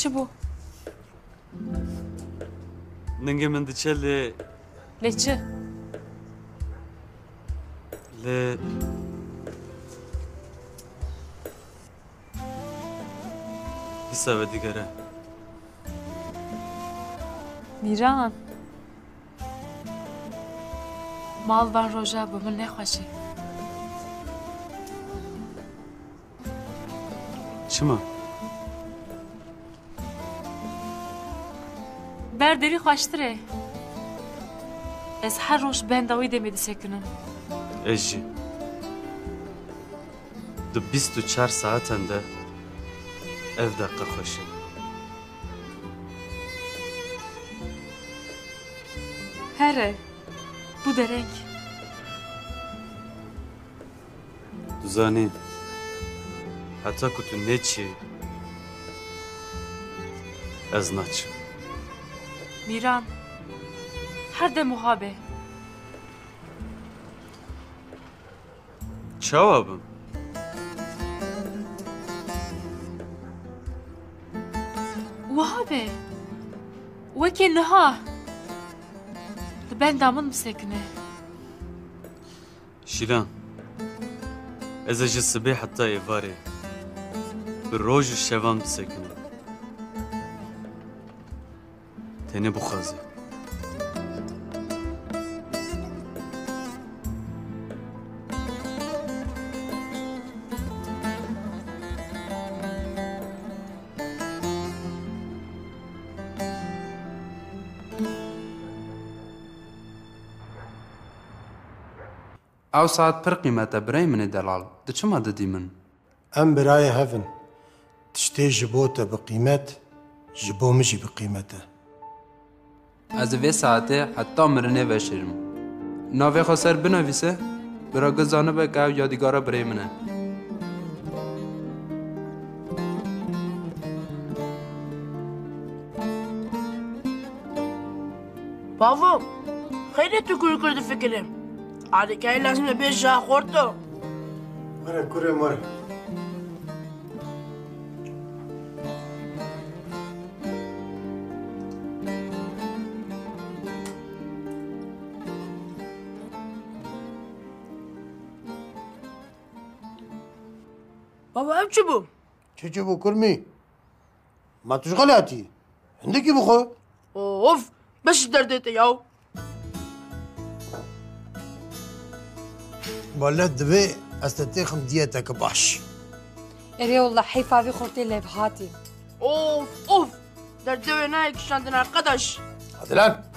چی بو؟ ننگه من دچه لی چه؟ لی حساب دیگره میران مال وان روژا به من نخوشی چما؟ برداری خوشتره از هر روش بنداوی دمیدی سکنم اجی دو 24 ساعتنده ev dakika خوشی هره بو درنگ دوزانی حتی که تو نیچی از ناچم میران هر ده محابه جوابم وهابه وكي نها لبين دامن مسكنه شیران از اجی صبح حتی ایواره به روز و شوام بسکنم تنه بخوازه او ساعت پر قیمته برای من دلال ده چما دادی من؟ ام برای هفن تشتی جبوته بقیمت جبو مجی بقیمته از وی ساعته حتی مرنه وشرم ناوی خسر بنویسه برا گزانه به گو یادگارا برای منه بابا خیلی تو کرد فکرم عادی که لازم نبیش جا خورتو مره کوره مره بابا ام چی بو؟ چه بو کرمی؟ ما توش غلاتی عندکی بخو اوف بس دردت یاو بالله دبي استتيخم ديتك باش اري والله حيفا خورتي اللي بهاتي اوف دردت نايك شاندن arkadaş hadi lan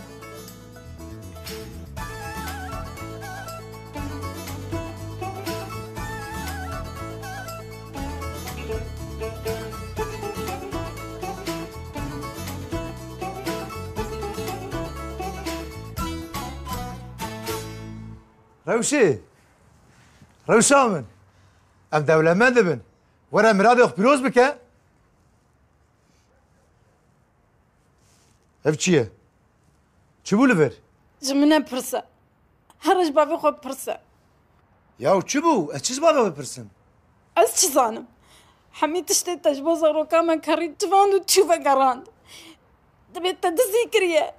روشي روشامن ام دولة ما دبن ورا مراد اخ بروز بك اف چیه؟ چی بو لبر؟ جمنه پرسه هرج بابي خو پرسه یا چی بو؟ از چیز بابا بپرسم؟ از چی زانم حمی تشتی تجبوز روکا من کاری جواند و چوبه گراند دبیت تدزی کریه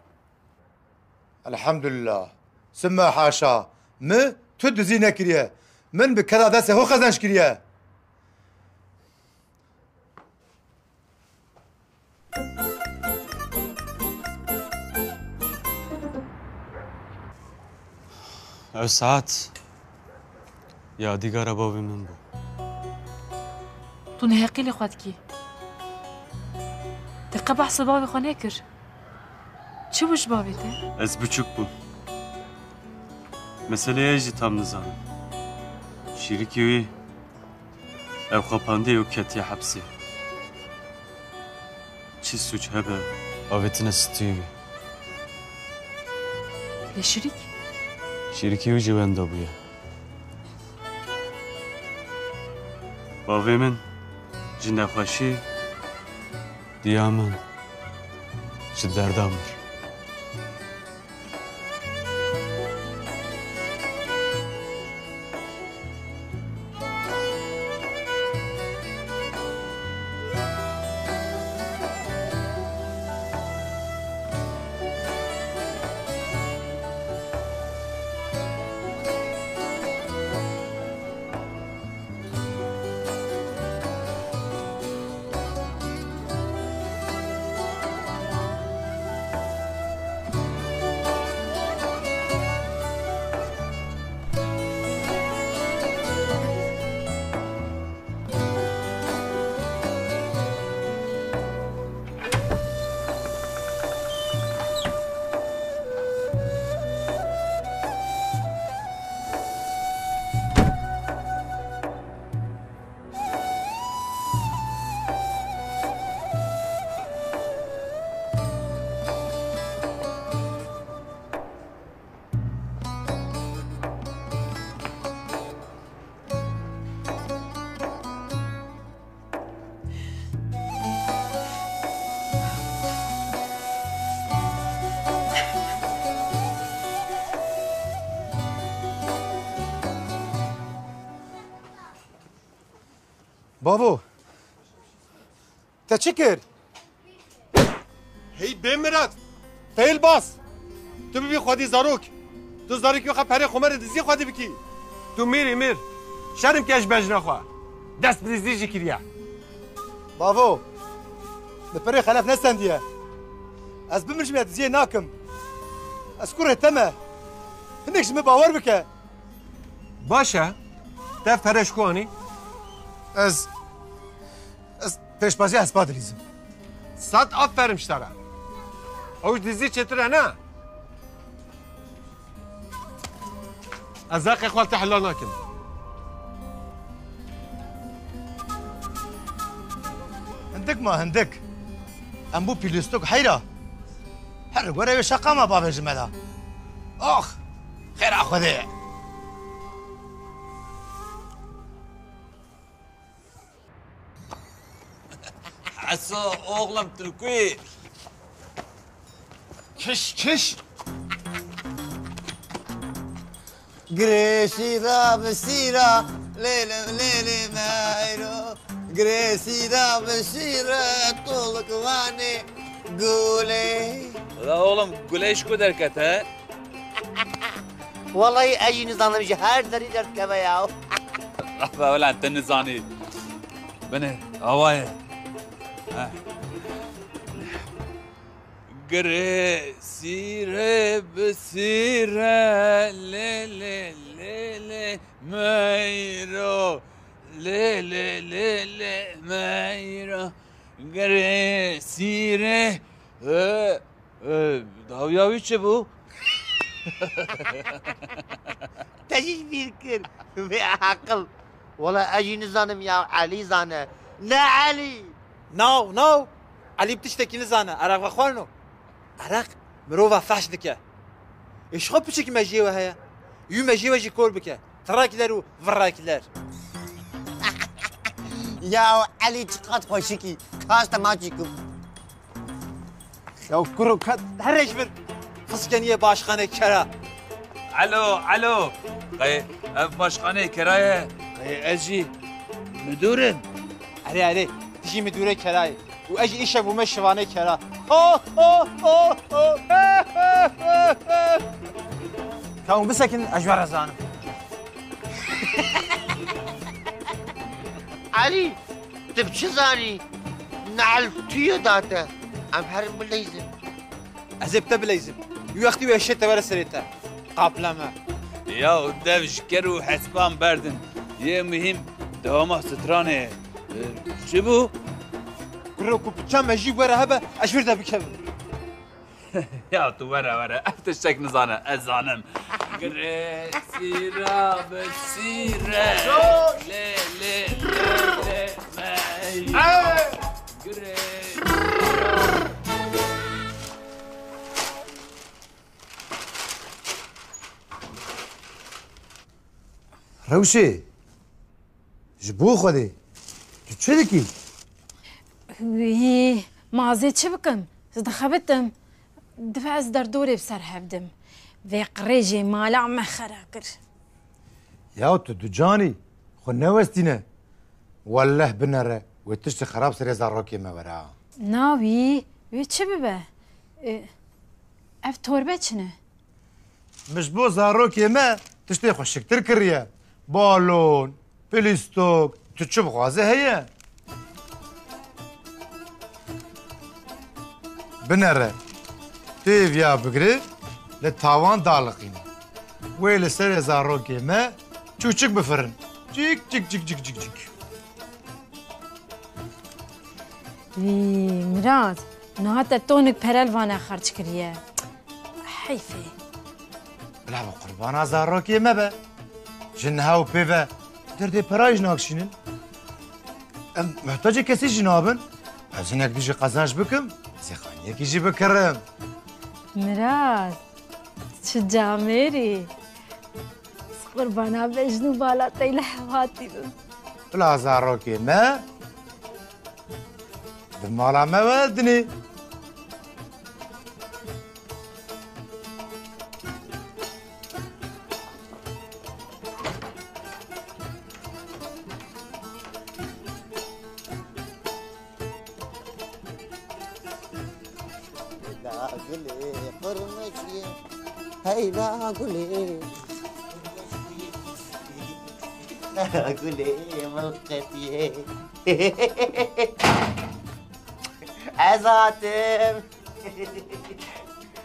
الحمد لله ثم حاشا ما تو دزی نکریه من به کدا دست هو خزنش کریه او ساعت یادگار بابی من بو تو نهقی لی خود کی دقیقه بحث بابی خو نکر چی بوش بابی ته؟ از بچوک بو مسئله ایجی tam نزانم شیرکی وی او خپانده و کتی حبسی چی سوچ هبه آویتن استیوی لی شریک؟ شیرکی و جوانده بویه باوی من جنده خوشی دیامن چه دردامر بابو تشكر هی بمیرد فیل باس تو ببین خودی زاروک تو زاروکی بخواه پره خمر دزی خودی بکی تو میر شرم که اش بج نخواه دست بدزی جی کریه بابو لبري خلاف نستندية از بمرش ميت زي ناكم اسكره تمه هنكش مباور بك باشه تف پرش کوانی از پیش بازی اسباد ریزم صد آفرین شتره اوش دزی چطوره نه از اخی خوال تحلال ناکم هندك ما هندك امبو بيلستوك حيرة حرق ورا شقة ما بابا جمالها اخ خير اخذي عسى oğlum Türkü. كش قريشيرا بسيرة ليلة ليلة مايرو قريشيرا بسيرة طولك واني قولي La oğlum güleş kuderket ha? والله اجي نظام هر دري دركبه يا Rahbe ulan tenizani. Beni havaya. Gresire besire le le le le meyro le le le le meyro Gresire Davyavi çe bu? تجيش بيركر بعقل والله اجي نظام يا علي زانه لا علي ناو علي بتشتكي نزانه عراق وخوانو عراق مروفا فحش دكه ايش خب بشك مجيوه هيا يو مجيوه جي كور بك تراكلر وفراكلر يا علي تقات خوشكي كاست ماجيكم يا كرو كات هرش بر فسكنيه باشخانه كرا الو قي başkanı kiraye اجي مدورن علي تجي مدوره كراي واجي ايش ابو مشوانه كرا كون بسكن اجوار زانه علي تبشي زاني نعل تيو داتا ام حرم بليزم ازبت بليزم يوختي وشت ورا سريتا قابلما يا دفش كرو حسبان بردن يا مهم دوما سترانه شبو كرو كم اجي ورا هبه اشفر ده بكم يا تو ورا افتشك نزانه ازانم سيرا بسيرة لي روشي جبو خودي شو دكي وی مازه چه بکم؟ زدخبتم دفع از در دوری بسر هفدم و قریجی مالا مخرا کر يا تو دجاني خو نوستينه والله بنره وتشت خراب سر زاروكي ما ورا ناوی وی چه ببه؟ اف توربه چنه؟ مش بو زاروكي ما تشتي خوشكتر كريا بالون بليستوك تشوف غازه هي بنره تيف يا بقري للتاوان دالقيني ويل سر زاروكي ما چوچك بفرن جيك جيك جيك جيك جيك جيك وی مراد نهات تونك پرل وانا خرج کریه حیفه بلا بقربانا زاروكي ما با جنها وبيفا دردي برايج ناكشينن محتاجة كسي جنابن عايزينك تيجي قزاش بكم زيخانيك يجي بكرم مراد چه جامری قربانا بجنو بالا تیل حواتي بلا زاروكي ما بالمالا ما ودني هيلا قولي قرمشي هيلا قولي قولي ملقتي عزاتم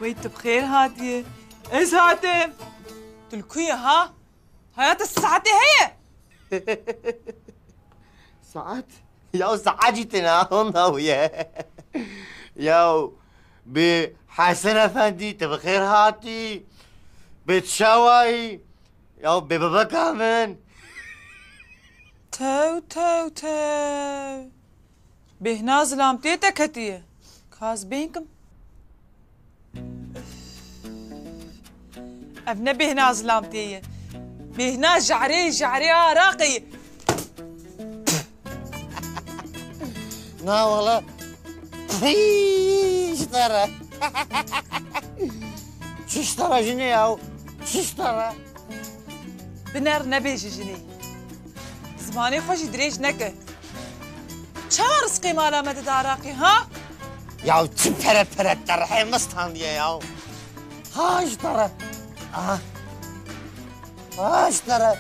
وانت بخير هادية؟ ايش هاتم؟ تلكوية ها؟ هيات الساعة هي؟ ساعات ياو ساعتنا هنا ويا ياو بحسن افندي تبخير هاتي بتشاوي ياو ببابا كامن تو بهنا زلامتيتك هتيه كاز بينكم ابنا بهنا زلامتيه بهنا جعري راقي لا والله ايش ترى شش ترى جني ياو شش ترى بنار نبي جني زماني خوش دريج نكه چه رزقی مالا مدد عراقی ها؟ ياو تبرة ترحي مستان دي ياو هاش ترى هاش ترى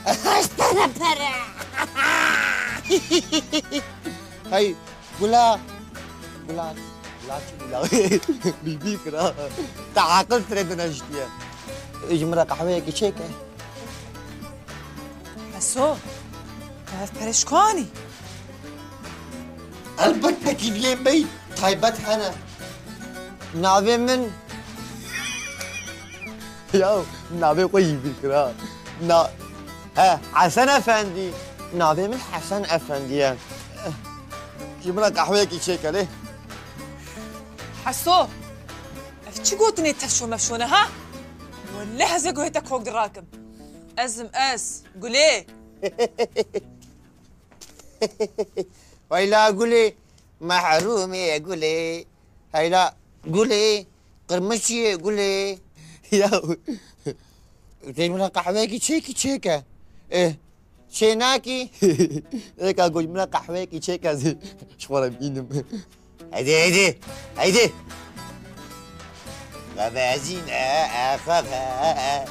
هاش ترى برا هاي بلا بيبي كرا تعاقل تريد نجديه اجمرا قهوه كي شيكه حسو كيف برشكاني البته كيفين بي طيبت انا نابي من ياو نابي قوي فكرة حسن افندي نابي من حسن افندي جيبنا قهوه كي شيك عليه حسو افتشي قوتني تفشو مفشونه ها ولا هزا قويتك فوق الراكب ازم قولي ويلا قولي محرومي قولي هيلا قولي قرمشي قولي يا جيبنا قهوه كي شيكه ايه شيناكي هيك اقول من قهوه كي شيكه شغله بينم هيدي غبازين اخذها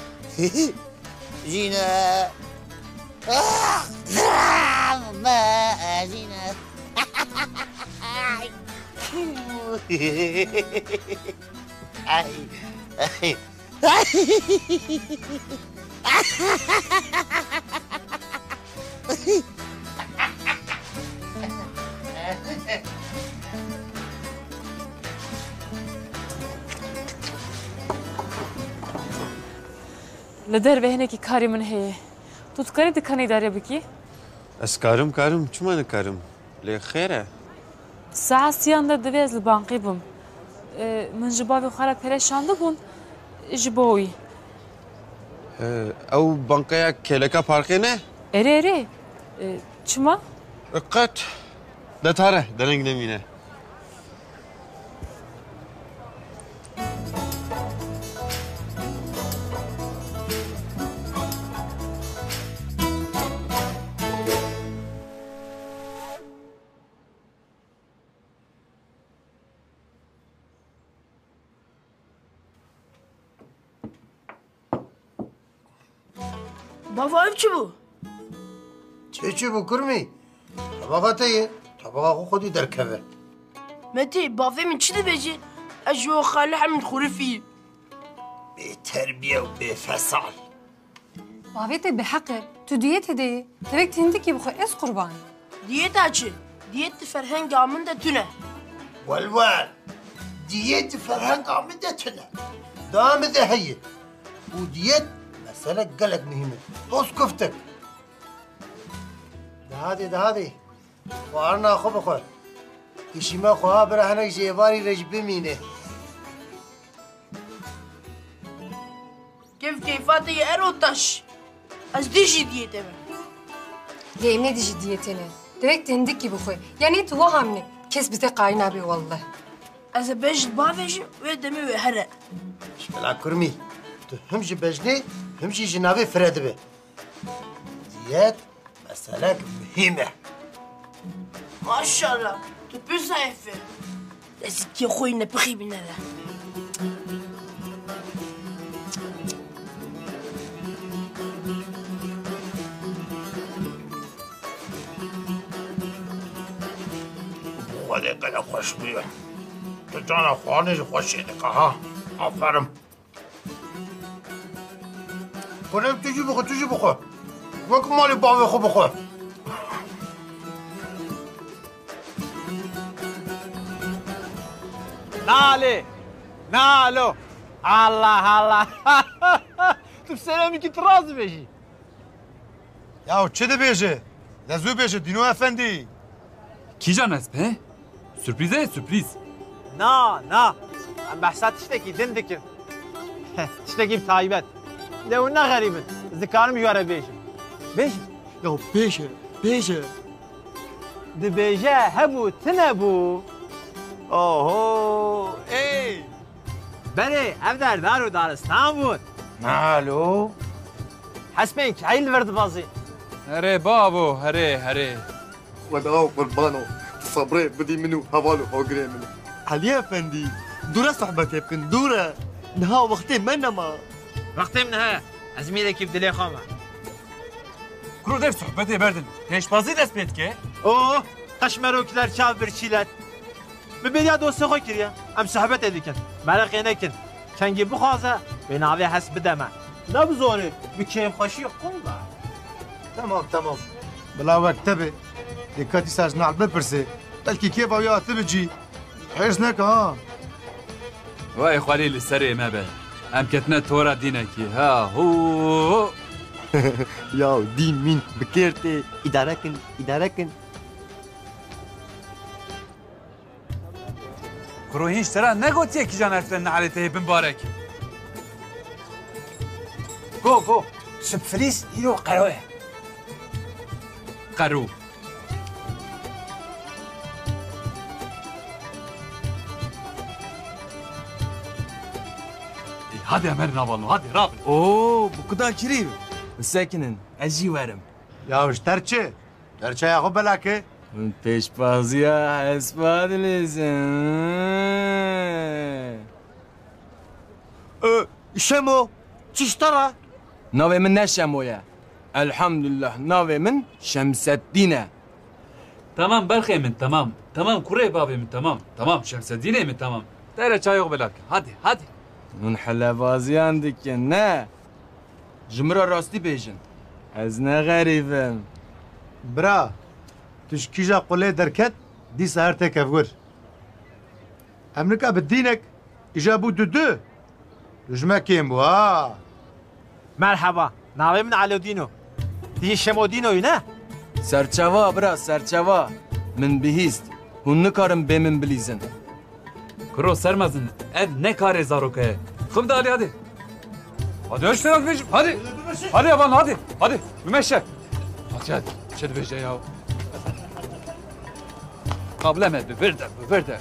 جينا ما جينا لدر بهنکی کاری من هی تو تکاری دکانی داری بکی؟ از کارم چما نکارم لی خیره ساعت سیان در دویز لبانقی بم من جبابی خاله پریشان بون جبوی او بانقیا کلکا پارکی نه؟ اره چما؟ اقت دتاره دلنگ نمینه بابا ايش بو؟ چه بو کرمی؟ طبقاتیه طبقه خودی در کبه متى بابا من چی بيجي؟ اجو خاله حمد خرفي بتربیه و بفصال بابا به حقه تو دیت هدیه تبک تندکی بخوای از قربان ديت اچه ديت فرهنگ آمن ده تونه والوال ديت فرهنگ آمن ده تونه دام ده هي وديت مسألة قلق مهمة بص كفتك ده هذه وارنا خو بخور كشيما خوها برهنك جيباري رجب مينه كيفات يا اروتش از ديجي ديت من ليه ne dişi diyetine direkt tendik gibi koy yani tu hamne kes bize kaynağı be vallahi از بيج بافيج ودمي وهرق شكلها كرمي همشي بجني همشي جنابي فرد به ديت مسألة مهمة ما شاء الله تبي زايفه Eski koyuna pıkı binere. خدا قد خوش بیه تو جانا خوانش خوشی دکه ها آفرم کنم تجی بخو وکم مالی باوی خو بخو نالو الله تو سلامی که تراز بشی Ya çi dibêje? Lezû bêje Dîno efendî. Kîjan ez be? Sürprize sürpriz. Na em behsa tiştekî din dikin tiştekî taybet lê ne gerîbin zikarim jware bêjim bêjim Ya bêje dibêje hebû tinebû oho ey berê ev derdar û daristan bûn Nalo hespên keyî li vir dibazî Here babo here. ودعوا قربانو صبري بدي منو هوالو هوغري منو علي افندي دورة صحبتي بكن دورة نها وقتي منما وقتê min heye ez mîrekî bi dilê xwe me Kuru dev sohbetê berdin. Pêşbazî dest pê dike? Oh qeşmerokîler çav birçîlet bi bêriya dostê xwe kiriye em sohbetê dikin mereqê nekin kengî bixwaze wê navê hes bide me ne bizanî bi kêfxweşî qul be tamam Bila wektebê dikkatî ser nal bipirse belkî kêfa wî hatî bicî. Hêrs neke ha. Vay xwalî li serê me be. Em ketine tora dînekî. Ha hu. يا دين مين بكيرتي إداركن Kuru hiç tera ne gotiye kîjan erflenin aletê bin barek. Go sürpriz îro qeroye Qeru. Hadi Ömer Navalno, hadi Rabbi. أوه بكدا كريم مساكنن أجي ورم Ya ji terçe. Terçeya xwe belakê. من پیش بازیا اسپاد لیزن شمو چشترا ناوی من نه شمویا الحمدلله ناوی من شمس الدینه Tamam Berkay'ımın tamam. Tamam Kurey babimin tamam. Şemseddin'emin tamam. Dere çay yok belak. Hadi. من حلبازیان دیگه نه جمرا راستی بیجن از نه غریبم Bira. Tişkîja qulê derket dîsa her tê kevgir. Emrika bi dînek îja bû du. Dijmekên bû ha. Merhaba navê min Alodîno dî Şemodînoyî ne سرچوا برا سرچوا من بهیست هون نکارم به من بلیزن Kuro sermezin. Ev ne kare zarokaya. Hım da hadi. Hadi hoş biraz bejim. Hadi. Hadi yaban hadi. Mümeşşe. Hadi. Şöyle beşe ya. Kableme bir de.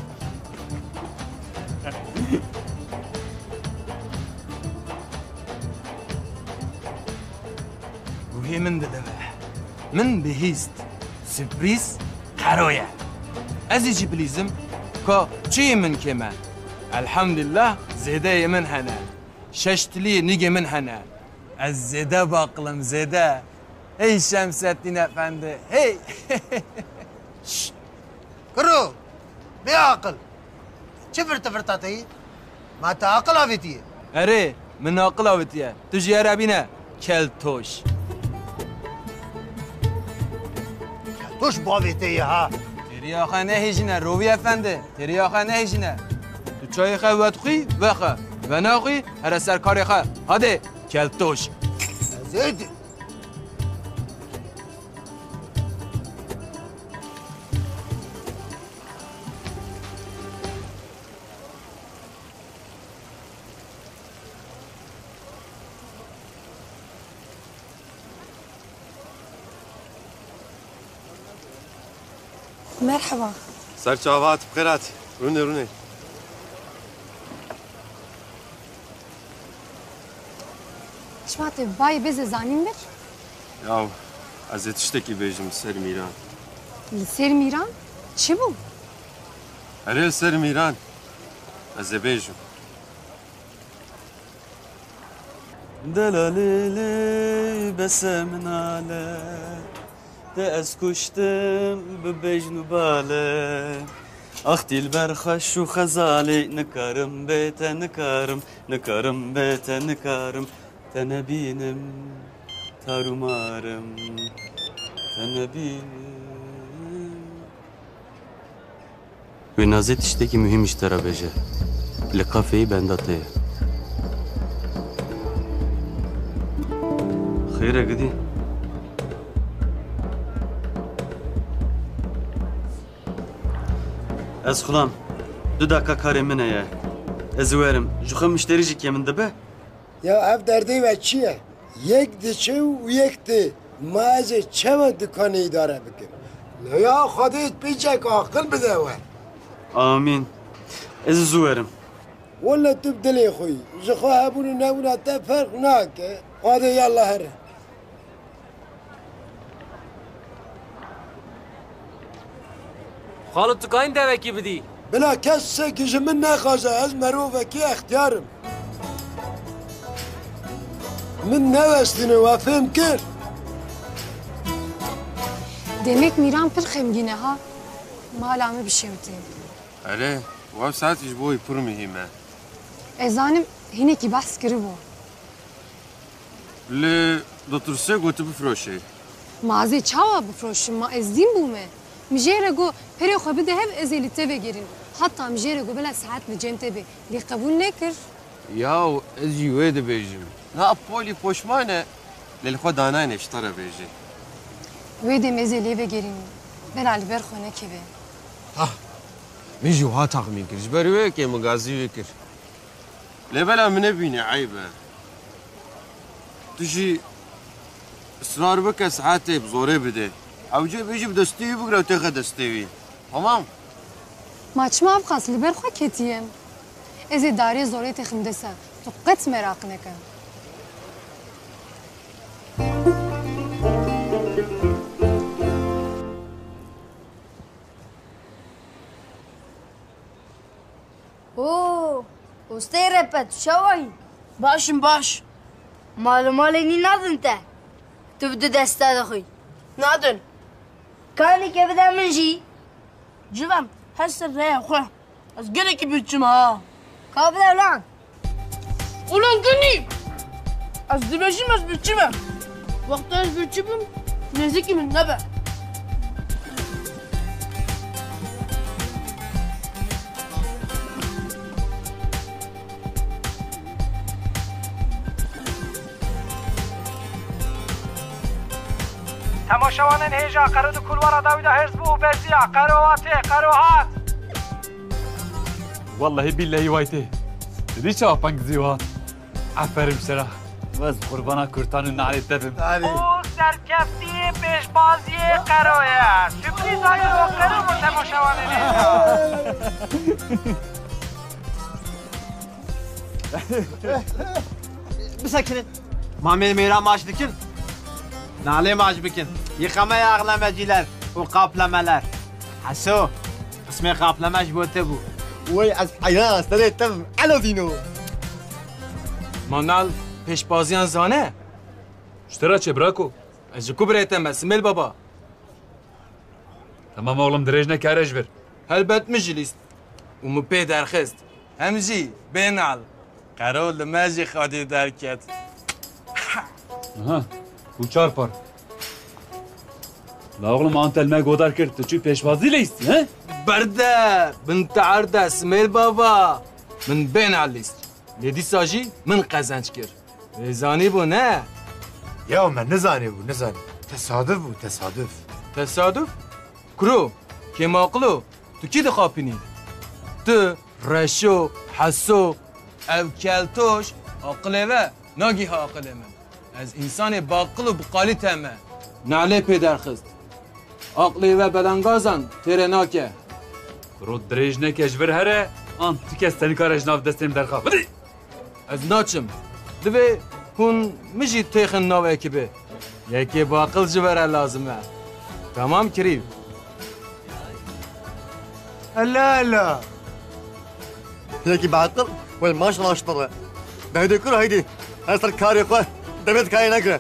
وهي من دلمه من بهیست سپریس قرویه از ایجی بلیزم که چی من کمه الحمدلله زیده من هنه ششتلی نگه من هنه از زیده باقلم زیده ای شمسدین افنده هی کرو بی عقل چه فرتاتهی ما تا عقل آویتیه اره من عقل آویتیه تو جیاره بینه کل توش توش باویتیه ها تریاخه نهیجینه روی افنده تریاخه نهیجینه تو چای خوات خوی وخه و ناخوی هر سر کاری خواه هاده کل توش زید مرحبا سرچاوات بخيرات روني شماتي باي بز زانين بر يا از تشتكي بيجم سر ميران لسير ميران چی بو؟ Erel ser Miran. Ez ê bêjim. Delalê bese min ale de ez kuştim bi bejn û bale Ax dilber xweş û xezalê nikarim bê te nikarim bê te nikarim te nebînim tar û marim te nebînim Wê nazê tiştekî mühim ji te re bêje li kafeyê benda te ye Xêr e gidî Ez xulam, du daka karê min heye. Ez werim, ji xwe müşterî jî min dibe? Ya ev derdê ve çi ye? Yek diçe û yek tê. Ma ez ê çema dukanê îdare bikim. Ya Xwedê pêçek aqil bide we. Amîn. Ez zû werim. Walla tu bi dilê xwe yî. Ji xwe hebûn û nebûna te ferq nake. Adê yallah here. Xalit tu kayın devekî bidî? Bila kesekî ji min nexwaze ez merovekî extiyarim. Min nevestîne we fêm kir. Demek Miran pir xemgîn e ha. Mala me bişewtê. Erê, wev saetî ji bo wî pir mihîm e. Ez zanim hinekî behs kiribû. Lê dutirsê gotu bifroşe. Mazê çawa bifroşim ma ez dîn bûme. Mijêre got perê xwe bide hev ez ê li te vegerîn. Heta mijêre got bila saet li cem te bê. Lê qebûl nekir. Yaw ez jî wê dibêjim. Na polî poşman e lê li xwe danayê ji te re bêje. Wê dem ez ê lê vegerîn. Bela li ber xwe nekeve. Min jî wiha taxmîn kir. Ji ber wê yekê min gazî wê kir. Lê bela min nebîne eyb e. Tu jî ısrar bike saetê bi zorê bide. Ew cê bêjî bi destê wî bigire û têxe destê wî. Tamam? Ma çima bixas li ber xwe ketiyem. Ez ê darê zorê te ximdese. Tu qet merak neke. Oo, ustayı repet, şavay. Başım baş. Malê nadin te. Tu bi du desta dixwî. Nadin. Kanî kevide min jî. Civan, her ser rêya xwe. Ez gelekî büçüm ha. Kavide lan. Ulan günî. Ez dibêjim ez büçüm e. Wexta ez büçümüm, nêzîkî min nebe. تماشاوانên hêja qero di kulvara Dawîda hêrs bû û beziya qero hatê qero hat. Vallahi billahi vaytê. Didî çawa pengizî hat. Aferin sera. Vez qurbana kurtanê nalê te bim. û serkeftiyê pêşbaziyê qero ye. Sürprîz ayê o qero bu temaşawanên hêja. Bisekinin. Mamê mêra maş dikin. Nalê maş bikin. Yıkama yağlamacılar û qaplameler. Heso. Qismê qapleme ji bo te bû. Wey ez heyran serê te bim. Elo dîno. Manal pêşbaziyan zane? Ji te re çê brako? Ez ji ku birê te me Smêl baba. Tamam oğlum dirêj nekare ji vir. Helbet min jî lîst. û min pê derxist. Em jî bênal. Qero li me jî xwedî derket. Aha. Bu çarpar. La oğlum antel me godar kir. Tu çû pêşbazî lê îstî he? Berde. Bin teerde Smêl baba. Min bênal lîst. Lê dîsa jî min qezenç kir. Wê zanî bû ne? Ya me nizanî nizanî. Tesadüf bû tesadüf. Tesadüf? Kuro, kêm aqilo, tu kî dixapînî? Tu reşo, heso, ev keltoş, aqilê ve nagîha aqilê min. Ez însanê baqil û biqalî te me. Nalê pê derxist. Aqilê ve belengazan têrê nake. Rod dirêj neke ji vir here. An ti kes tenî kare ji nav destên derxa. Hadi. Ez naçim. Divê hûn min jî têxin nav ekibê. Yekê baqil ji were lazim e. Tamam kirî. لا لا هيك بعقل والماشي اشطره بهدي كل هيدي هسه الكاري خو دبت كاي نقره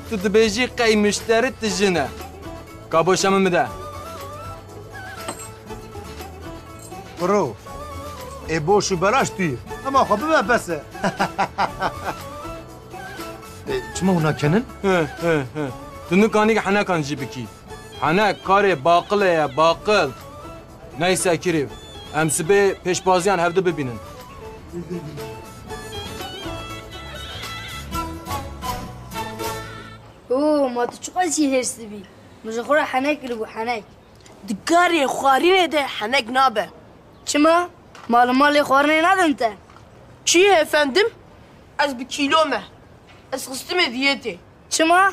تو دبيجي قي مشتري تجنا كابو شمم ده برو ای بوشو براش توی اما خب بس چما هنا کنن؟ تنو كاني حنا كان جيبكي حنا كاري باقله يا باقل نيسا كريب امسبه پشبازيان هفده ببینن اوه ما تشقاسي هرسي بي مجخورة حناك لبو حناك دكاري خوارين ده حناك نابه چما؟ مال خوارنه ندن انت چیه efendim؟ از بکیلومه از خستم دیته چما؟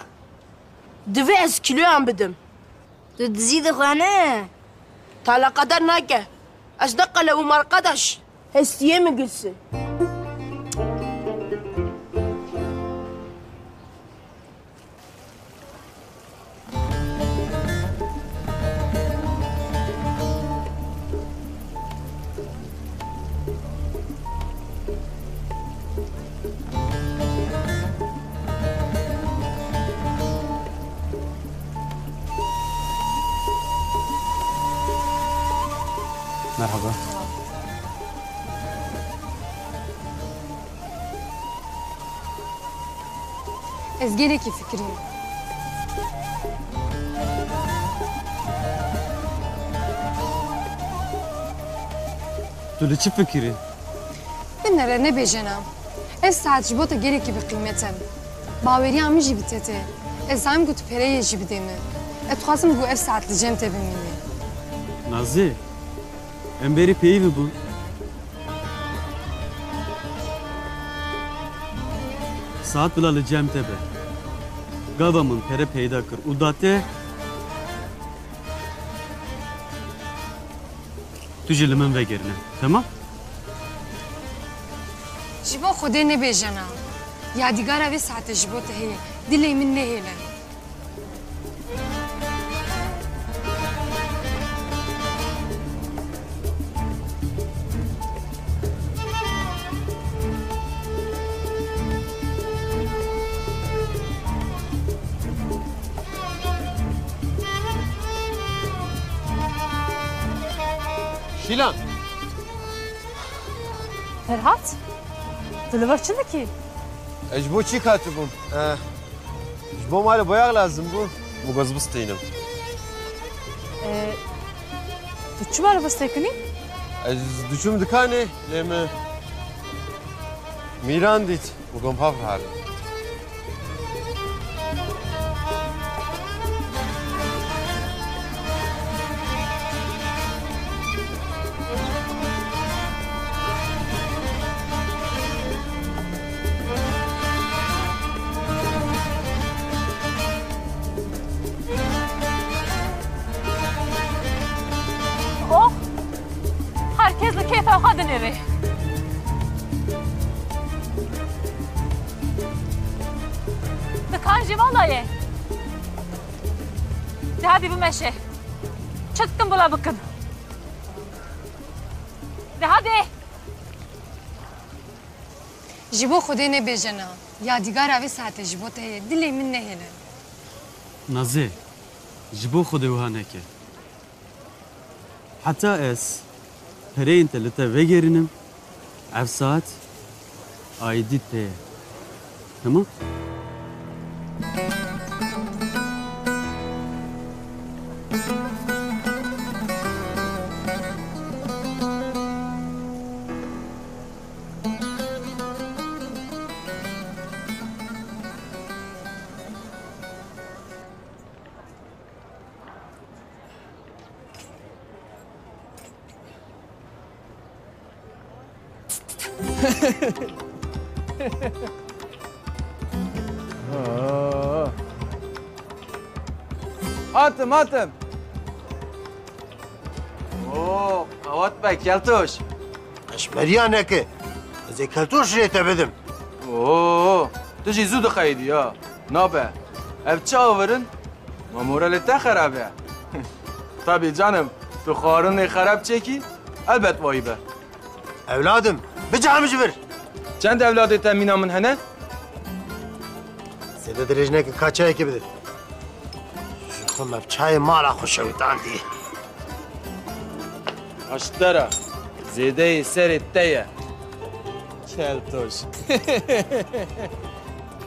دوی از کیلو هم بدم تو دزید خوانه تالا قدر نکه از دقل و مرقدش هستیه میگلسه مرحبا Ez gelekî fikrîm. Tu li çi fikirî? Binere nebêjenem. Ez saet ji bo te gelekî bi qîmet em. Baweriya min jî bi te tê. Ez zayim ku tu pereyê jî bidê min. Ez dixwazim ku ev saet li cem te bimînî. Nazê, em berî peyivî bûn. Saat bila li cem te be. Gava min pere peyda kir û da te tu jî li min vegerîne, temam? Ji bo Xwedê nebêjenem. Yadîgara vê saetê ji bo te heye. Dilê min nehêle. Şilan. Ferhat? Dilivar çi dikî? Ecbo çi katibim? Ecbo mali boyak lazım bu. Bu gaz bisteynim. Tu çi mali bistêkinî? Ez düşüm dikane leme Miran dit. Bu gom hav hal. Oh! Herkes li keyfe xwe dinêre. Dikan jî vala ye. De hadi bimeşe. Çi dikin bila bikin. De hadi. Ji bo Xwedê nebêjenem. Yadîgara vê saetê ji bo te heye. Dilê min nehêle. Nazê, ji bo Xwedê wiha neke. Heta ez pereyên te li te vegerînim, ev saet aidî te ye. Tamam? هاتم هاتم اوه قوات بك كلتوش اشمريانه كي زي كلتوش ريت بدم اوه تجي زود خيدي يا نابا ابتشاورن ما مورال تاخر ابي طيب جانم تو خارن خراب چکی البت وای به Evladım, bir camıcı ver. چند اولاد تمینا من هنه؟ Sede derejine kaça ekibidir. Şu mevçayı mala hoşavitan diye. اشترا زیده سر تیه چلتوش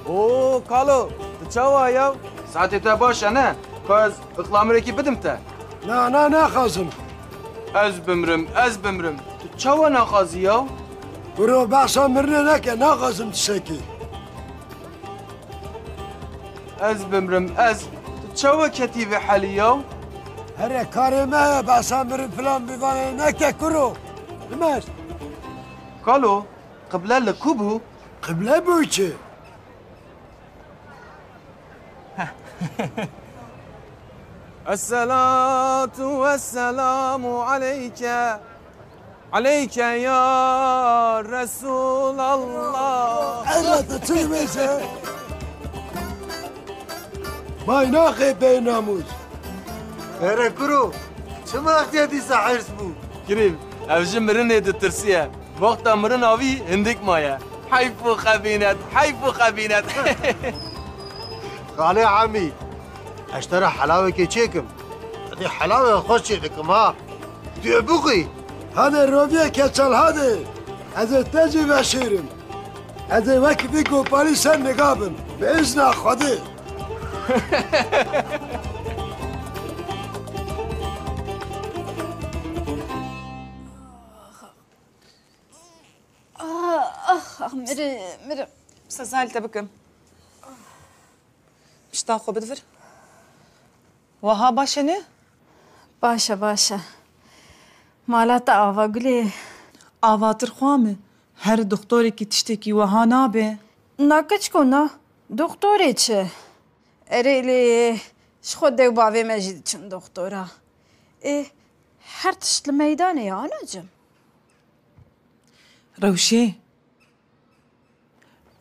او کالو تو چاوا یا ساعت تا باشه نه کاز اقلامره کی بدم تا نه خازم از بمرم تو چاوا نخازی یا برو بحثا مرنه نکه نخازم تشکی از بمرم تو چاوا کتیب حالی یا هره کاری ما بحثا مرن فلان بیوانه نکه کرو نماش کالو قبله لکوبو قبله بوی چه الصلاة والسلام عليك يا رسول الله أنا تتلمسه باي ناخي بين ناموس Ere kuru, çima ihtiyadi sahirs bu. كريم أفجي مرن يد الترسية وقت مرن أبي هندك مايا حيفو خبينات خالي عمي اشترى حلاوة كي تشيكم هذه حلاوة خوش لكم ها تعبقي هذا الروبيا كتشال هذا تجي بشيرم هذا وكفي كوبالي سن نقابم بإذن خدي مرم سازال تبكم مشتاق خو بدفر وها باشه نه باشه مالات آوا گلی آواتر خوامه هر دکتری که تشتکی وها نابه ناکچ کنا دکتری چه اریلی شخود دیو باوی مجید چون دکترا هر تشت میدانه یا آناجم روشي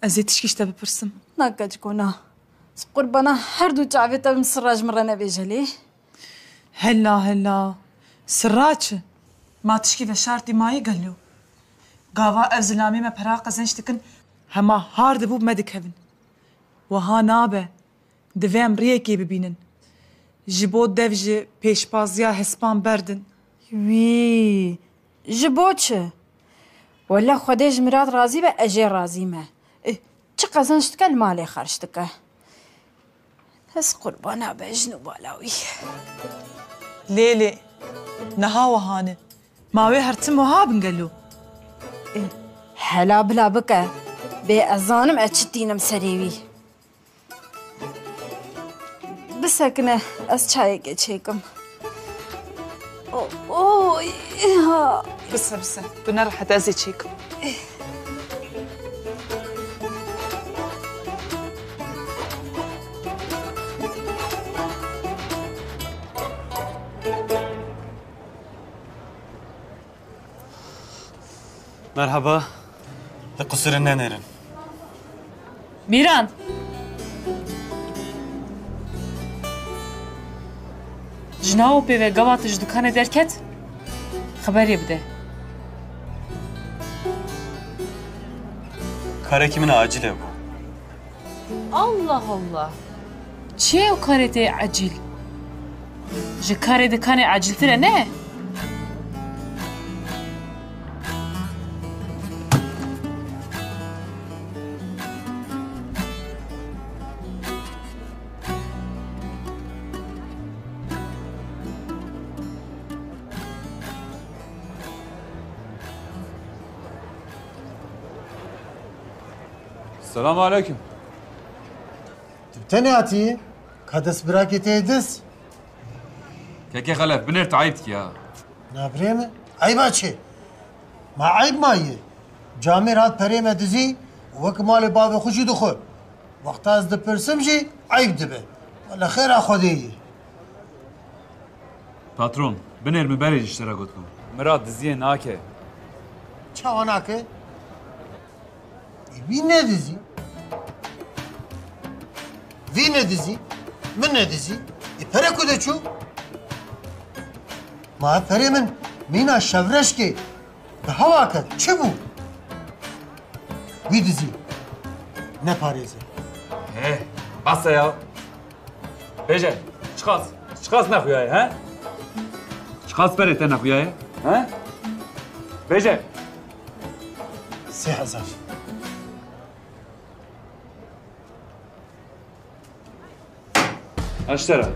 ازي تشكيشتا ببرسم ناكاج كونا قربانا هر دو تعبيتا من سراج مرة نبيجلي هلا سراج ما تشكي بشارتي ماي قالو قاوا افزلامي ما براقة زنشتكن هما هارد بوب مدك هبن وها نابه دوام ريكي ببينن جبو دفجي پیش بازيا هسپان بردن وي جبو چه ولا خودش مراد راضی به اجي راضی ما چه قزنشتك المالي خرجتك هس قربانا بجنو بالاوي ليلي نها وهانه ماوي هرتم وها بنقلو هلا بلا بك بأذانم اتشتينم سريوي بسكنه از چايك اتشيكم اوه بس بنروح حتى ازي تشيك مرحبا لقصر النانيرن میران جناو به گواتش دکان درکت خبری بده کار kimin acile bu. Allah چه و کارت عجیل جه کار دکان عجیل تره نه السلام عليكم. تناتي كادس براكيتي دس كيكي خلف بنرت عيبتك يا نابريمه عيب شي ما عيب ماي جامير هات بريمه دزي وك مال باب خوشي دخل وقت از دبرسمجي عيب دبه ولا خير اخذي باترون بنر مبارج اشتراكتكم مراد دزيه ناكه چا ناكه بي ندزي في ندزي من ندزي يبركو دچو ما پری من مینا شورش که به هوا کرد چه بود؟ وی دزی نپاریزه بس یا بیجه چخواست نخویای ها؟ چخواست بریته نخویای ها؟ بیجه 3000 اشترى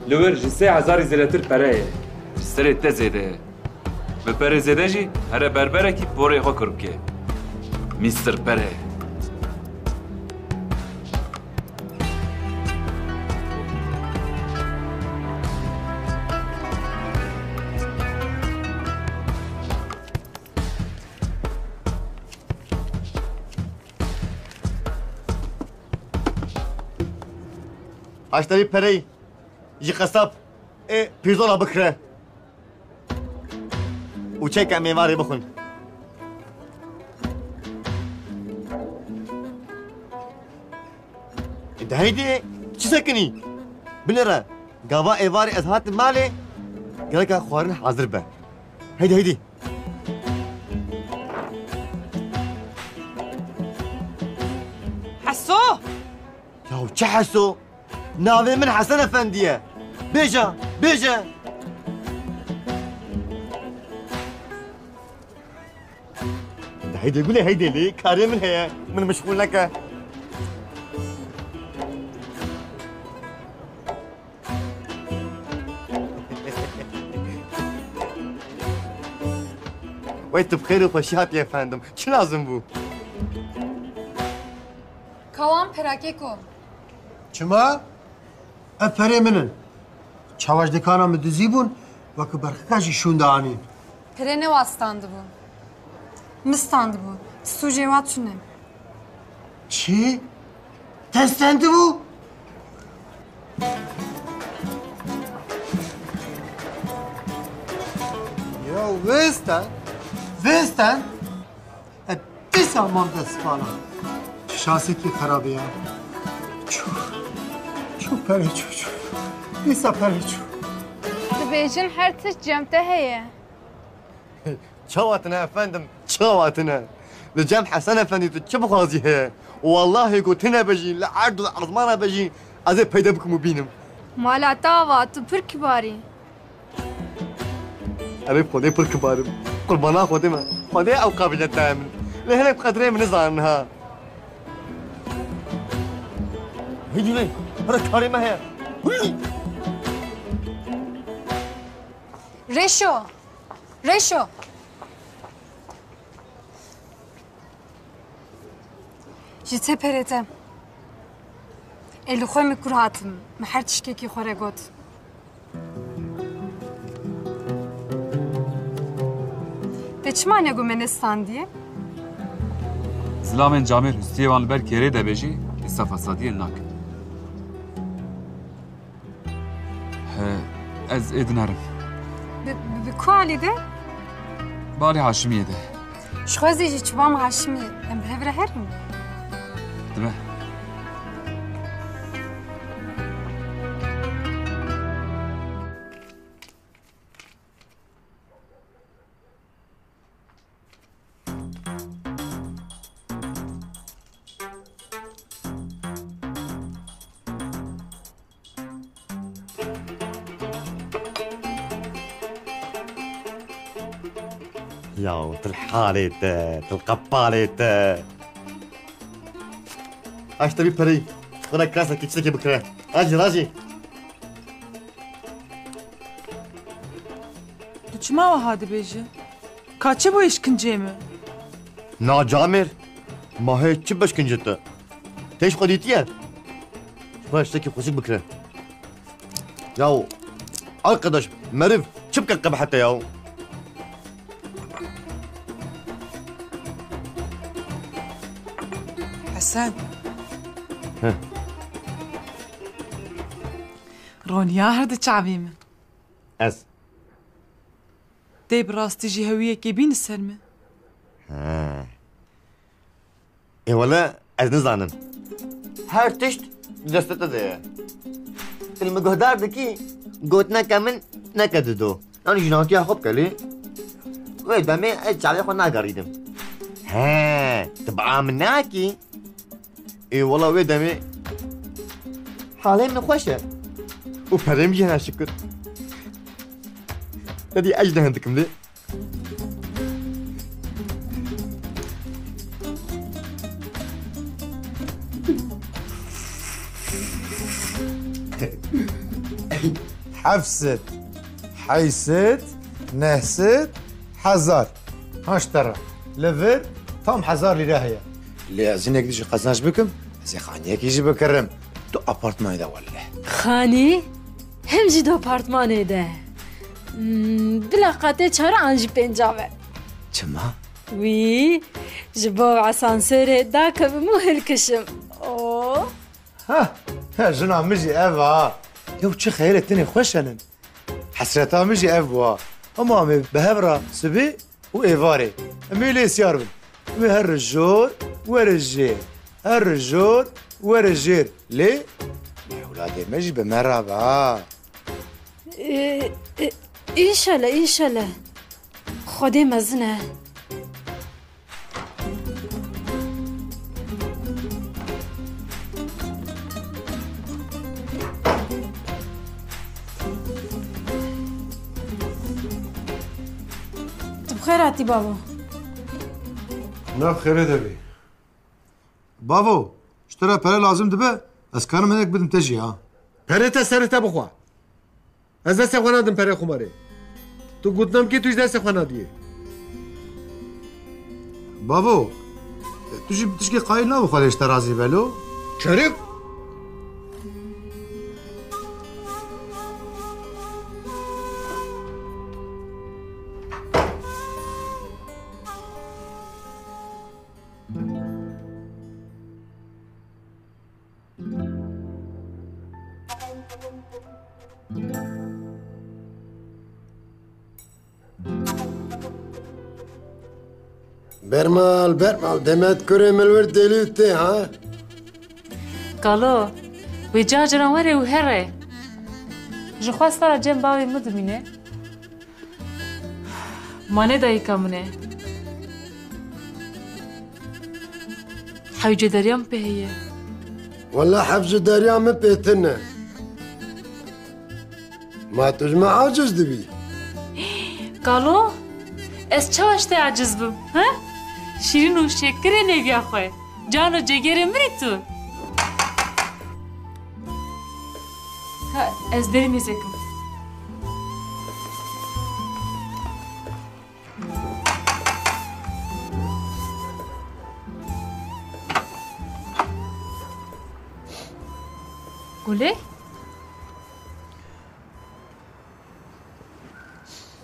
لور جي 3000 زلاتر برايه اشتري تزيده ببره زيده جي هره بربره كي بوري خو كربكي مستر برايه اشتري بري يجي قصاب بيرزولا بكره وشيك عم يماري بخن انت هيدي شو سكني بنرى قابا ايفاري ازهات مالي قالك خوارن حاضر به هيدي حسو ياو شو حسو ناوي من حسن افنديه بيجا هيدي يقول لي هيدي لي كاري من هي من مشغول لك وانت بخير وخوشيات يا فندم شو لازم بو Kawan perakeko. چما؟ افری منن چاواش دکانا مدزی بون وکه برخکاشی شونده آنین Pere ne vastandı bu? Mıstandı bu? Suje vatşunem. چی؟ تستنده بو؟ یا وستن تی سامان دست بالا شانسی که خرابه یا چو پره چو نیسا پره چو Dibêjin her tişt cemte heye. شواتنا افندم شواتنا لجام حسن افندي تشوف غازي هي والله قلت هنا بجي لعرض العظمانه بجي ازي بيدا بكم وبينم Malata va tu pır kibari. أنا خذي بالكبار قربانا خذي ما خذي أو قابلة تامن لهنا بقدرين من نزارنها هيجي لي هذا كاري ما هي Reşo. Jite perete. Eli xoy mi kurhatım. Her tişkeki xore got. Te çimane gumenistan diye? زلامن جامر هستیوان بر کری دبیجی ایسا فسادی ناک از ادنارم Bi kuali de? باری هاشمیه ده Şxozi ji çuvam haşimi. Em hevre herim. دمه يا تلحاليت تلقباليت ايش تبي بري خذ كاسه كيتشتكي بكره راجي Tu çima wa dibêje? Kaçı bu işkinceye mi? نا جامر ما هي تشي باش كنجت تيش قديتيه باش تكي خوشك بكره ياو arkadaş مريف شبكة قبح حتى ياو Hasan. Heh. Ronya her de çavî min. Ez. Dê bi rastî jî hewiyekê bîn ser mi? Ha. ولا ez nizanim. Her tişt destete de. المجهدار دكي قوت نكا من نكا ددو yani jinaki خوب کلی و دمی جاوی خود نگریدم ها تبع مناکی ای والله و دمی حالی من خوشه و پریم جهنا شکر هذه اجنه عندكم ليه حفست حيست نهست حزار هاش ترى لفر تام حزار لي راهيه اللي عايزينك تجي قزناش بكم زي خانيك يجي بكرم تو ابارتمان ده ولا خاني هم جي دو ابارتمان ده بلا قاطع چهار انجي پنجاوه چما وي جبو اسانسور داك بمو هلكشم او ها جنا مجي افا يو تشي خيال التاني خوشنن حسرتها مجي افوا امامي بهبره سبي وايفاري ميلي سياربن هالرجال ورجال هالرجال ورجال ليه؟ يا ولادي مجي بمرحبا انشالله انشالله خودي مزنه خيراتي بابا ناف خيري دبي بابو اشترى بلا لازم دبا بس كانوا منك بدهم تجي ها پرتا سرتا بخوا از دست خوانا دم پره خماره تو گوتنم که توش دست خوانا دیه بابو تجي بتشكي قايل لا بخوا ليش ترازي بلو شريف برمال دمت كوري ملور دليوتي ها قالو ويجا جرامري وهري جخواست را جنب باوي مدمينه مانه داي كامنه حوجه دريام بهيه والله حفظ دريام بيتنا ما تجمع عاجز دبي قالو از چاوش ته عجز بم ها شیرین و شکر نبیا خواه جان و جگر مری تو ها از بریم یزکم گله؟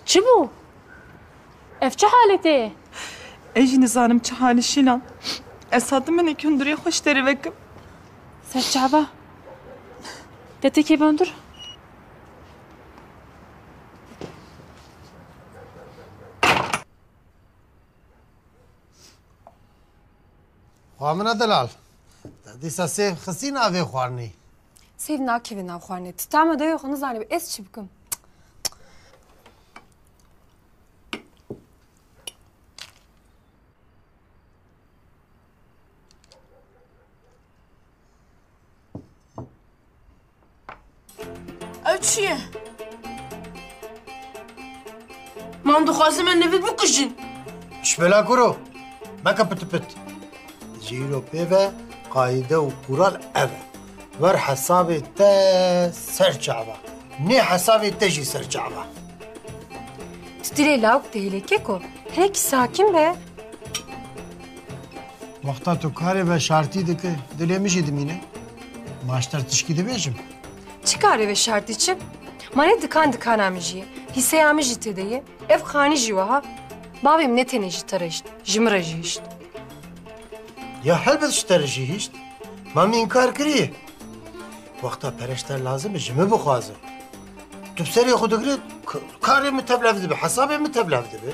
چی بو؟ اف چه حالته؟ ايجي نزانم چه حالي شيلان اساد من كندري خوش دري وكم سرچابا دتي بندر خوامنا دلال دیسا سیف خسین آوی خوارنی سیف ناکیوی ناو خوارنی تتعمل دایو خانو زانی به اس چی بکم چیه؟ من دخواستم من نوید بکشین شبلا کرو مکا پت پت جیرو پیوه قاعده و قرال اوه ور حسابی تا سرچعبه نه حسابی تجی سرچعبه تدري لاوك تهيلي كيكو هيك ساكن به وقتا تو کاری به شرطی دکه دلی میشی دمینه ماشتر تشکی دبیجم چیکاره به شرطی چی؟ مانه دکان آمیجی حسه آمیجی تدیه ev خانی جیوها بابیم نتنه جی ترشت جمره جیشت یا هلبت شتر جیشت مامی انکار کریه وقتا پرشتر لازم جمه بخوازه تو بسری خود گرید کاری متبلف دبه حسابی متبلف دبه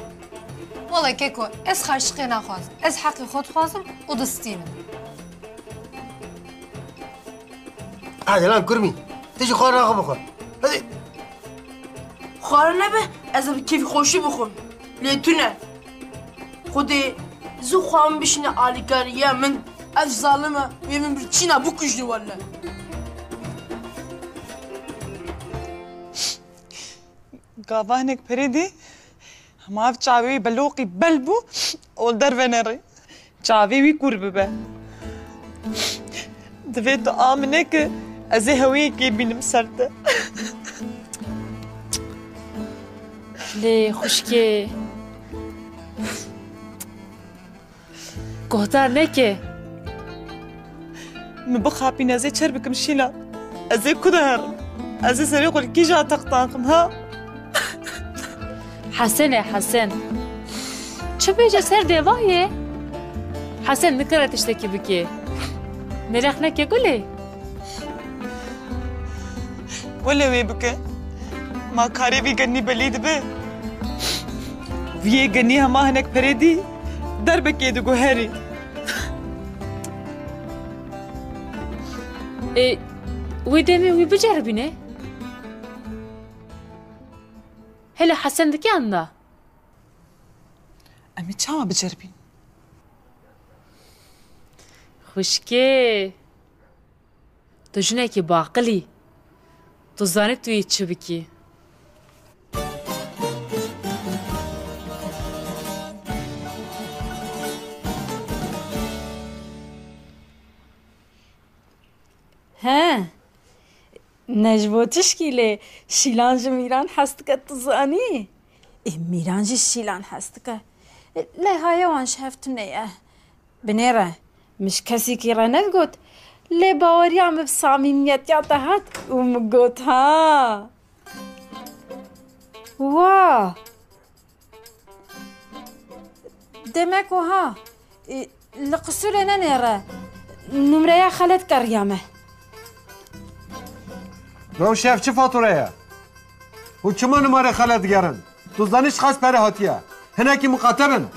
والله كيكو اس خرشقي ناخذ اس حقي خود خازم ودستيمن هذا الان كرمي تيجي خوار ناخذ بخور هذي خوار نبه از به کیف خوشی بخون لیتونه خودی زو خواهم بشینه آلیکاریه من اف ظالمه و من برچینا بکشنی والله گاوا هنک پریدی هم اف چاوی بلوقی بلبو اول در ونری چاوی وی کور ببه دوید آمنه که از هوی کی بینم سرده لی خوشکی گهتر نکه من بخابين ازي تشربك مشينا ازي كدهر ازي سريق الكي جا تقطاقم ها حسن حسن چه بیجه سر دیوایه حسن نکره تشتکی بکی نرخ نکه گلی ولا وي بك ما كاري في غني بليد به في غني ما هناك بريدي دربك يدو هاري ويدمي ويبجربينه هلا حسن دكي عنا امي چاوا بجربين خوشكي تو جنكي باقلي تو زاني تو يتشو بكي ها نجبو تشكيلي شيلانج ميران حستك تزاني ميران جي شيلان حستك لا هاي وان شافتني بنيرة مش كسي كيرا نفقوت لي باوري عم بصاميميات يعطهات ومقوت ها واه دمك وها لقصور انا نيرة نمريا خالد كريامه رو شف چه فاتوره و چما نماره خالد گرن تو زنش خاص پره هاتیه هنه کی مقاطبن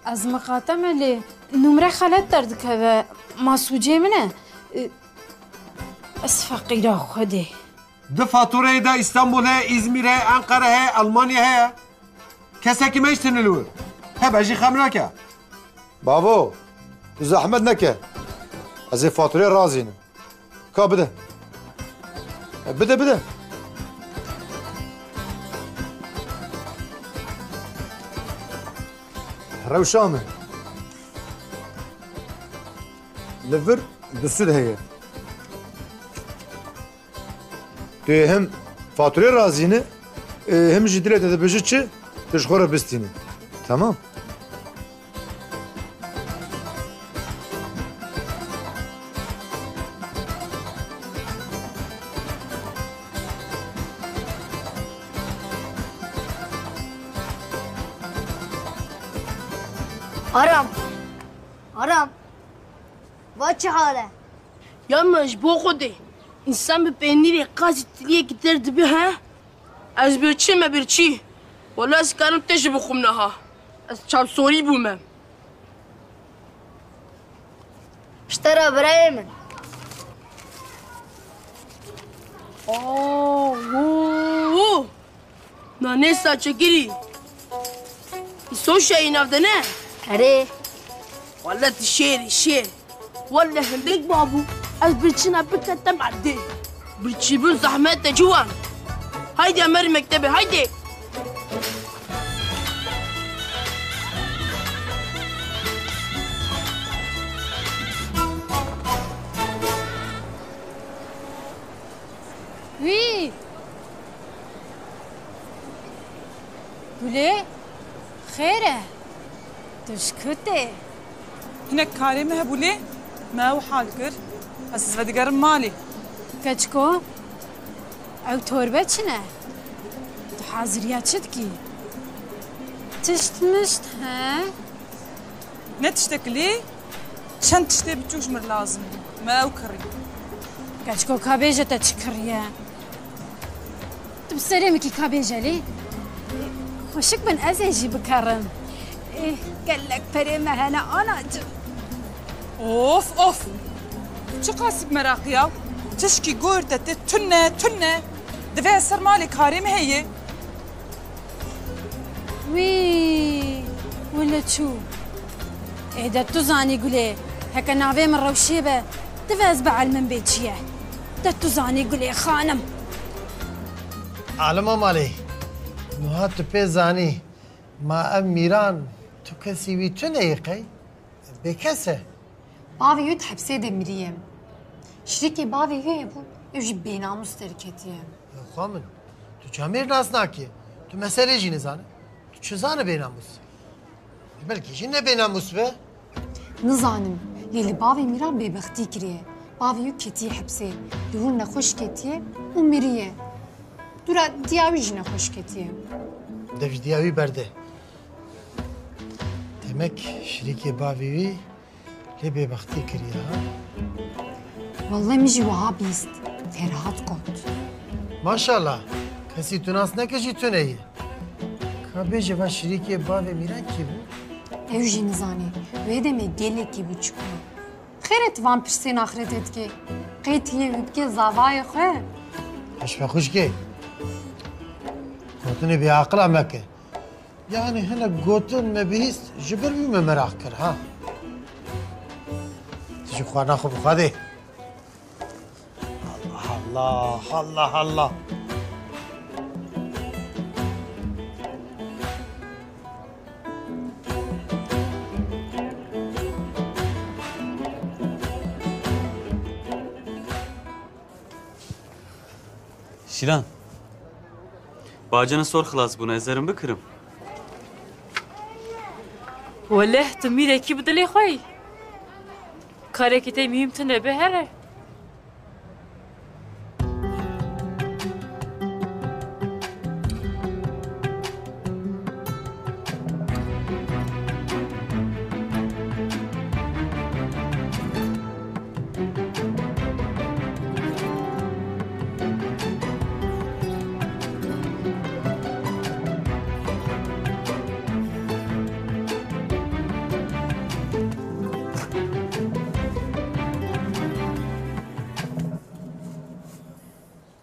از مقاطمه لی نمره خالد دردك و ماسوجه منه از فقیره خوده ده فاتوره ده استانبوله ازمیره انقره المانیه کسی که میشتن الور هب اجی خمره که بابو زحمت نکه از فاتوره رازینم کا بده بده روشامه لفر دسود هي تو هم فاتوره رازینه هم جدیله ده بجه چه تشخوره بستینه تمام آرام با چه حاله؟ یا مجبور خودی انسان به پنیر قاضی تلیه که درد به ها از برچی ما برچی ولی از کارم تجربه بخوم نها از چاب سوری بومم اشترى برای من اوه نانه ساچه گیری ایسو شایی نفده نه؟ اره والله شير والله هنديك بابو البرتشينا بكتم عدي برتشيبون زحمات جوان هايدي يا مري مكتبي هايدي وي بولي خيره تشكتي هناك كاري مهبولي ما هو حالكر بس بدي قرب مالي كتشكو او توربه چنه تو حاضريات شدكي تشتمشت ها نتشتكلي شن تشتي بتوش مر لازم ما او كري كتشكو كابيجة تشكريا تبصري مكي كابيجة لي خوشك بن ازيجي بكرم إيه قال لك بريمة هنا أنا اوف چه قاسب مراقيا تشكي قورتة تنة دفع سر مالي كارم هي وي ولا تشو إذا تزاني قولي هكا نافي من روشيبة دفاز بعل من بيتشيه دا تزاني قولي خانم عالم مالي نهات بيزاني ما ام ميران تو كسي وي تنيقي بكسه باوی یود حبسه دمیریم شریک باوی یه بود اوجی بیناموس ترکتیه خامن تو جامیر ناس ناکی تو مسئله جی نزانه تو چه زانه بیناموس بلکه جی نه بیناموس به نزانم لیلی باوی میران ببختی کریه باوی یود کتیه حبسه دور نخوش کتیه و میریه دورا دیاوی جی نخوش کتیه دوی دیاوی برده demek şirike bavivi le bebakti kiriya ha? Vallahi mici vaha bist. Ferhat kot. Maşallah. Kesi tunas ne keci tüneyi. Kabe jeva şirike bavi miran ki bu? Evji nizani. Ve deme gele ki bu çıkma. Xeret vampir sen ahiret etki. Qeytiye vübke zavayı xe. Hoş ve hoş ki. Kotunu bir akıl amake. Yani hene gotun me bihist jibir bir me merak kır ha. Tişi khana khub khade. Allah Allah Allah. Şilan. Bacana sor xlas buna ezerim bikrim. والله تميري كي بدلي خوي كاري كي تيميم تنبه هره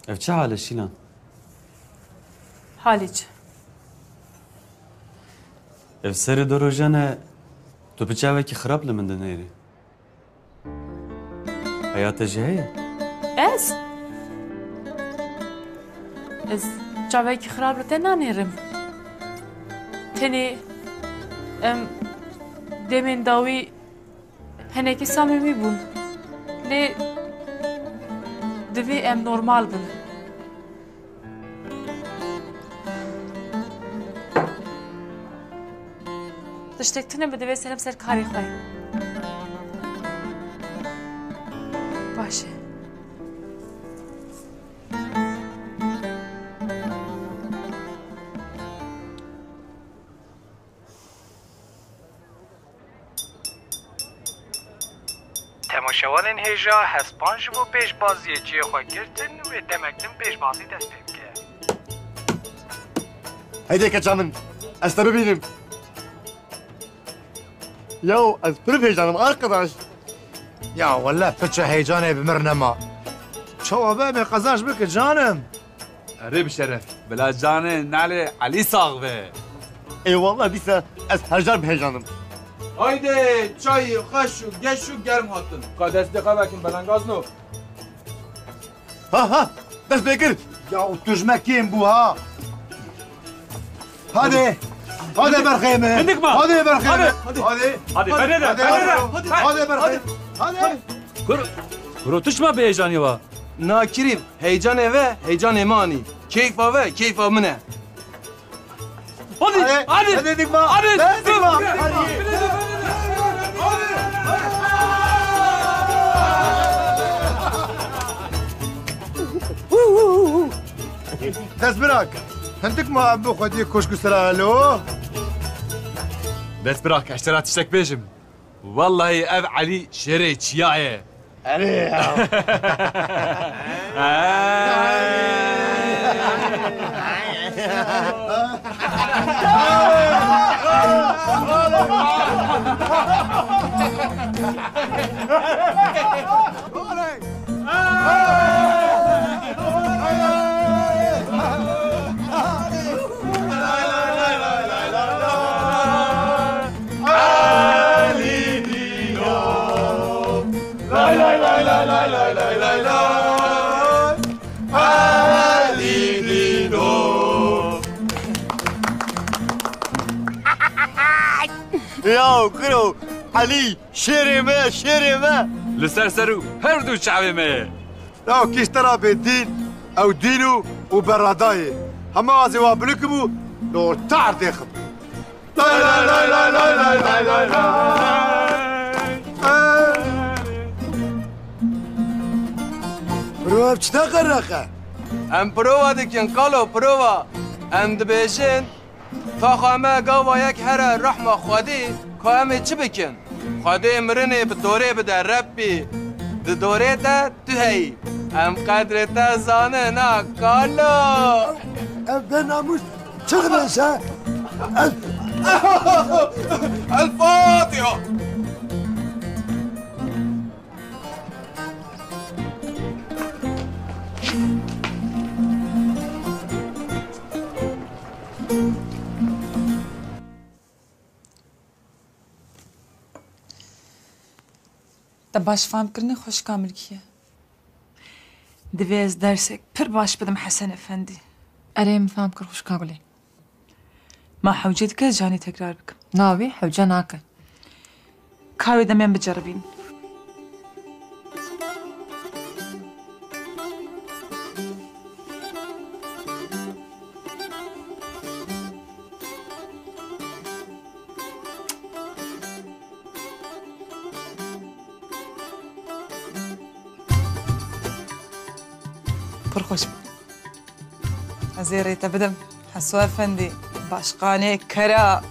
Ev çe hale Şilan? حالج Ev seri dorojane tu biçaveki xirab li min dinêrî. Heyata jî heye? Ez çaveki xirab li te nanêrim tenê em demên dawî henekî samîmî bûn lê divê em normal bin. Tiştek tune bi divê serim ser karê xwe. Baş e. تماشاوانên hêja hespan ji bo pêşbaziyê xwe girtin wê demekin pêşbazî dest pê bike. Haydi kaçamın. Ez te bibînim. Yahu ez pir heyecanım arkadaş. Ya valla piçe heyecanı bimirnema. Çava be kazanç bike canım. Erê bi şeref. Bila canê nalê Elî sağ ve. Eyvallah dîse ez her car bi heyecanım. Haydi çayı, kaşu, geçu germ hattın. Ka desti kabakin belangazno. Ha dest bekir. Ya tujme kim bu ha? Hadi. Hadi Berkay'ım. Bindik mi? Hadi Berkay'ım. Hadi ben de. Hadi Berkay'ım. Hadi. Kuru tuşma be heyecanı va. Nakirim, heyecan eve, heyecan emani. Keyif ave, keyif amine. Hadi. Hadi dikma. Hadi. Dikma. Dest bırak. Hendik mi abi khodi koşku sıralo? Dest bırak eştera tiştek bejim. Vallahi ev Ali şere çiyaye. Ali ya. ياو كرو علي شيري ما لسرسرو هر دو شعبي ما لا كيش ترى بالدين او دينو وبراداي هما غازي وابلكبو لو تعر داخل لا لا لا لا لا لا لا لا بروف تشتغل رخا ام پرووا دکن قالو پرووا ام دبیشن تا خامه گاوا یک هر رحمه خودی که همه چی بکن خودی مرنه به دوره بده ربی ده دوره ده تو هی ام قدر تا زانه نا قالو ام بناموش تغنش ها الفاتحه Te baş famkirine hoş kamil kiye. Divez dersek pir baş bidim Hasan Efendi. Erem famkir hoş kabulin. Ma havcet ke cani tekrar bikim. Navi havca naka. Kavi demen bicarabin. پرخوش ازيري تبدم حسوا افندي باشقاني كرا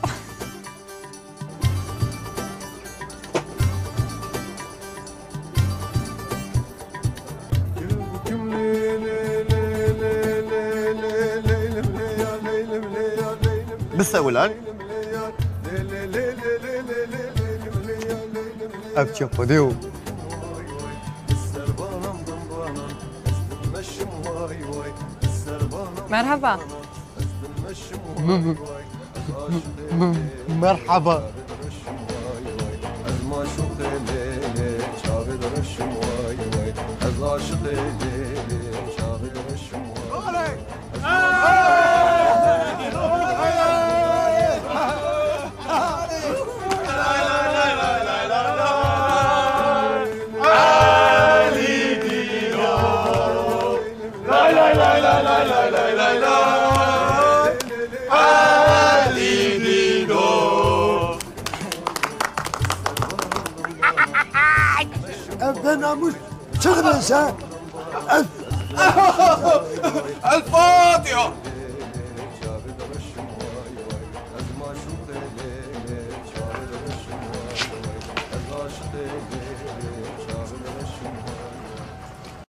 بس اولان ابكي فديو مرحبا مرحبا بناموش تغنش ها الفاتحه